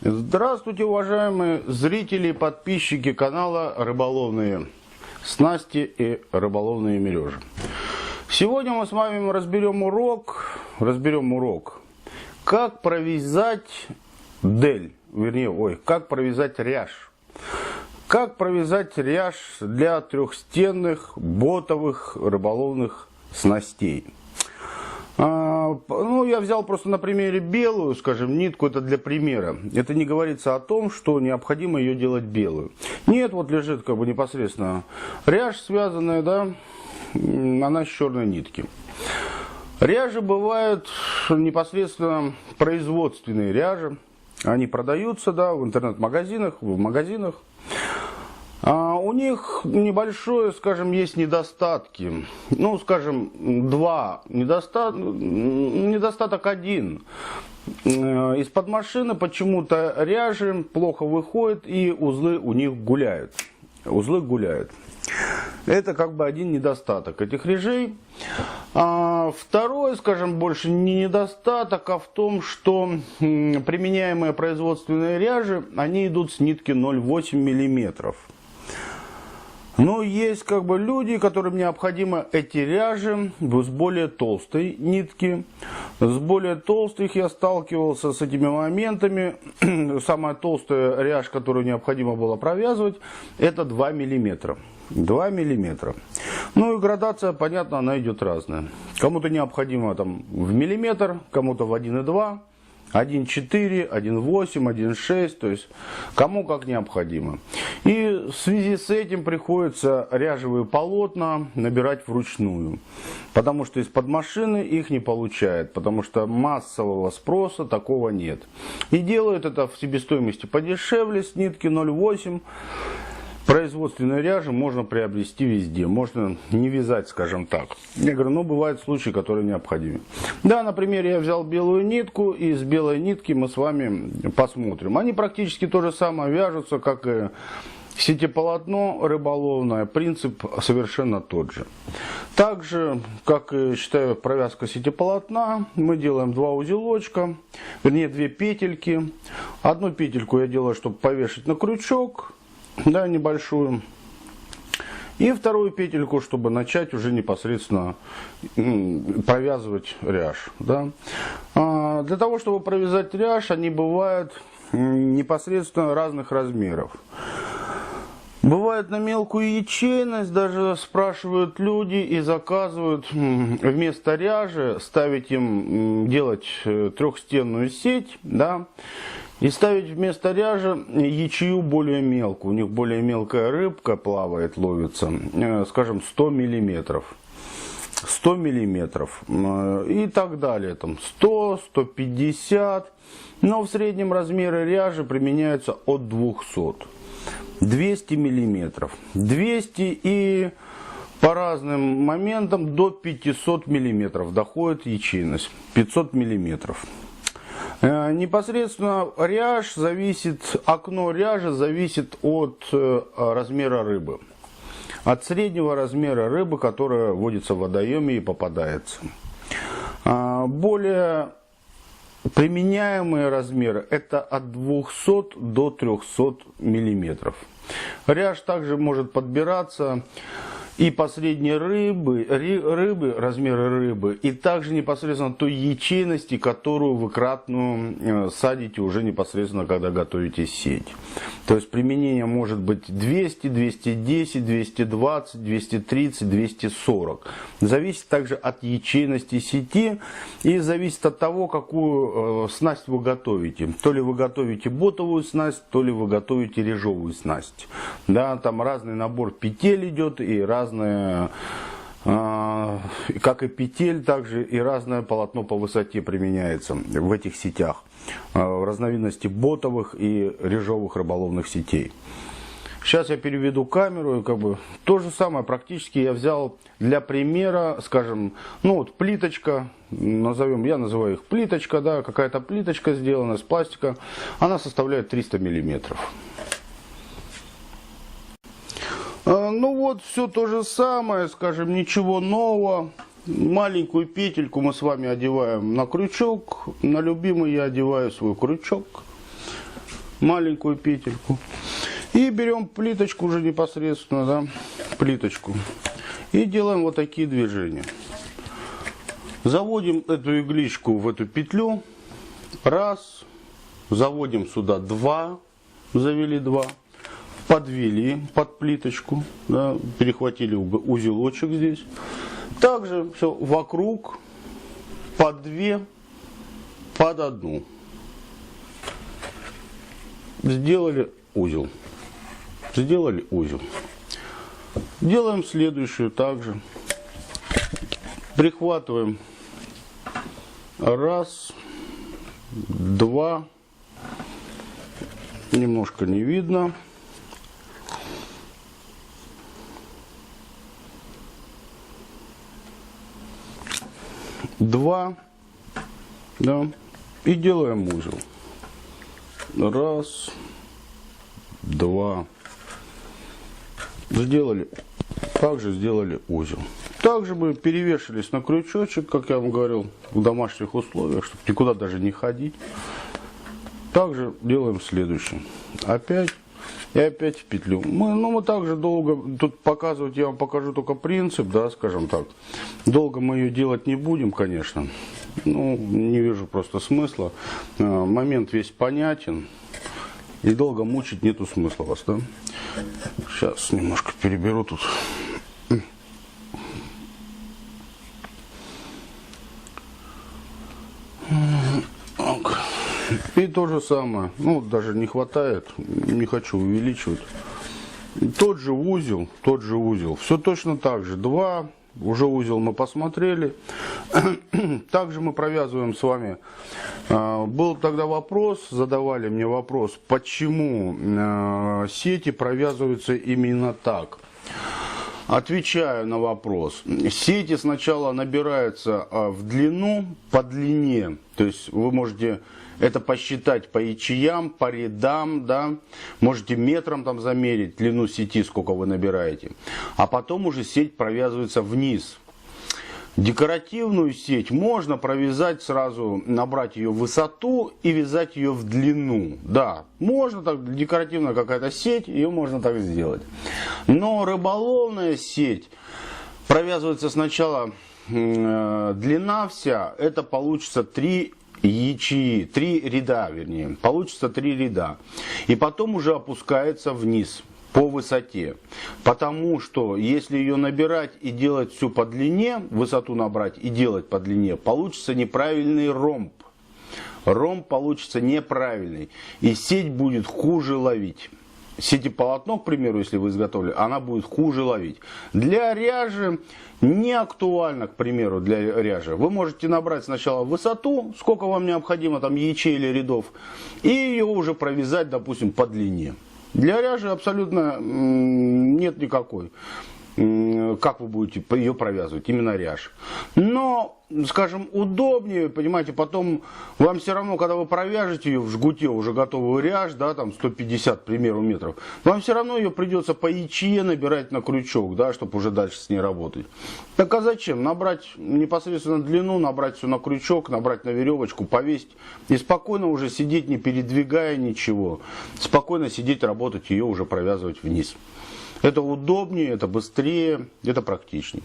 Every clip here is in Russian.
Здравствуйте, уважаемые зрители и подписчики канала Рыболовные снасти и рыболовные мережи. Сегодня мы с вами разберем урок, как провязать как провязать ряж. Как провязать ряж для трехстенных ботовых рыболовных снастей. Я взял просто на примере белую, нитку, это для примера. Это не говорится о том, что необходимо ее делать белую. Нет, вот лежит непосредственно ряж связанная, да, она с черной нитки. Ряжи бывают непосредственно производственные ряжи. Они продаются, да, в интернет-магазинах, в магазинах. У них небольшое, есть недостатки. Два. Недостаток один. Из-под машины почему-то ряжи плохо выходят и узлы у них гуляют. Это один недостаток этих ряжей. Второй, больше не недостаток, а в том, что применяемые производственные ряжи, они идут с нитки 0,8 мм. Но есть люди, которым необходимо эти ряжи с более толстой нитки. С более толстых я сталкивался с этими моментами. Самая толстая ряжь, которую необходимо было провязывать, это 2 мм. 2 мм. И градация, понятно, она идет разная. Кому-то необходимо в миллиметр, кому-то в 1,2. 1,4, 1,8, 1,6, то есть кому как необходимо. И в связи с этим приходится ряжевые полотна набирать вручную, потому что из-под машины их не получает, потому что массового спроса такого нет. И делают это в себестоимости подешевле, с нитки 0,8. Производственные ряжи можно приобрести везде, можно не вязать, так. Я говорю, бывают случаи, которые необходимы. Да, например, я взял белую нитку, и с белой нитки мы с вами посмотрим. Они практически то же самое вяжутся, как и сетеполотно рыболовное, принцип совершенно тот же. Также, как и считаю, провязка сетеполотна, мы делаем 2 узелочка, вернее 2 петельки. Одну петельку я делаю, чтобы повешать на крючок, да, небольшую. И вторую петельку, чтобы начать уже непосредственно провязывать ряж. Да. Для того, чтобы провязать ряж, они бывают непосредственно разных размеров. Бывает на мелкую ячейность, даже спрашивают люди и заказывают вместо ряжи ставить им, делать трехстенную сеть, да, и ставить вместо ряжи ячею более мелкую. У них более мелкая рыбка плавает, ловится, 100 миллиметров. 100 миллиметров и так далее, 100, 150, но в среднем размеры ряжи применяются от 200. 200 миллиметров, 200 и по разным моментам до 500 миллиметров доходит ячейность, 500 миллиметров. Непосредственно ряж зависит, окно ряжи зависит от размера рыбы. От среднего размера рыбы, которая водится в водоеме и попадается. Более применяемые размеры это от 200 до 300 миллиметров. Ряж также может подбираться и по средней размеры рыбы, и также непосредственно той ячейности, которую вы кратную садите уже непосредственно, когда готовите сеть. То есть применение может быть 200, 210, 220, 230, 240. Зависит также от ячейности сети и зависит от того, какую снасть вы готовите. То ли вы готовите ботовую снасть, то ли вы готовите ряжовую снасть. Да, там разный набор петель идет и разное, как и петель, также и разное полотно по высоте применяется в этих сетях. В разновидности ботовых и ряжовых рыболовных сетей. Сейчас я переведу камеру, и то же самое практически я взял для примера, плиточка, я называю их плиточка, да, какая-то плиточка сделана из пластика, она составляет 300 миллиметров. Все то же самое, ничего нового. Маленькую петельку мы с вами одеваем на крючок. На любимый я одеваю свой крючок. маленькую петельку. И берем плиточку уже непосредственно, да, плиточку. И делаем вот такие движения. Заводим эту игличку в эту петлю. Раз. Заводим сюда 2. Завели 2. Подвели под плиточку. Да, перехватили узелочек здесь. Также все вокруг. Под 2. Под 1. Сделали узел. Сделали узел. Делаем следующую также. Прихватываем. Раз. 2. Немножко не видно. Два. Да. И делаем узел. Раз. 2. Сделали. Также сделали узел. Также мы перевешивались на крючочек, как я вам говорил, в домашних условиях, чтобы никуда даже не ходить. Также делаем следующее. Опять и опять в петлю. Мы также долго, тут показывать я вам покажу только принцип, да, скажем так. Долго мы ее делать не будем, конечно. Ну, не вижу просто смысла. Момент весь понятен. И долго мучить нету смысла вас, да? Сейчас немножко переберу тут. И то же самое. Ну, даже не хватает. Не хочу увеличивать. Тот же узел, тот же узел. Все точно так же. 2. Уже узел мы посмотрели. Также мы провязываем с вами. Был тогда вопрос, задавали мне вопрос, почему сети провязываются именно так. Отвечаю на вопрос. Сети сначала набираются в длину, по длине. То есть вы можете это посчитать по ячеям, по рядам, да. Можете метром там замерить длину сети, сколько вы набираете. А потом уже сеть провязывается вниз. Декоративную сеть можно провязать сразу, набрать ее в высоту и вязать ее в длину. Да, можно так, декоративная какая-то сеть, ее можно так сделать. Но рыболовная сеть провязывается сначала длина вся, это получится 3 ячеи, 3 ряда, вернее, получится 3 ряда. И потом уже опускается вниз по высоте. Потому что если ее набирать и делать всю по длине, высоту набрать и делать по длине, получится неправильный ромб. Ромб получится неправильный. И сеть будет хуже ловить. Сетеполотно, к примеру, если вы изготовили, она будет хуже ловить. Для ряжи не актуально, к примеру, для ряжи. Вы можете набрать сначала высоту, сколько вам необходимо, там ячей или рядов, и ее уже провязать, допустим, по длине. Для ряжи абсолютно нет никакой. Как вы будете ее провязывать, именно ряж. Но, скажем, удобнее, понимаете, потом вам все равно, когда вы провяжете ее в жгуте, уже готовую ряж, да, там 150, к примеру, метров, вам все равно ее придется по ячее набирать на крючок, да, чтобы уже дальше с ней работать. Так а зачем? Набрать непосредственно длину, набрать все на крючок, набрать на веревочку, повесить и спокойно уже сидеть, не передвигая ничего. Спокойно сидеть, работать, ее уже провязывать вниз. Это удобнее, это быстрее, это практичнее.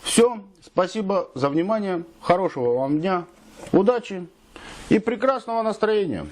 Все, спасибо за внимание, хорошего вам дня, удачи и прекрасного настроения.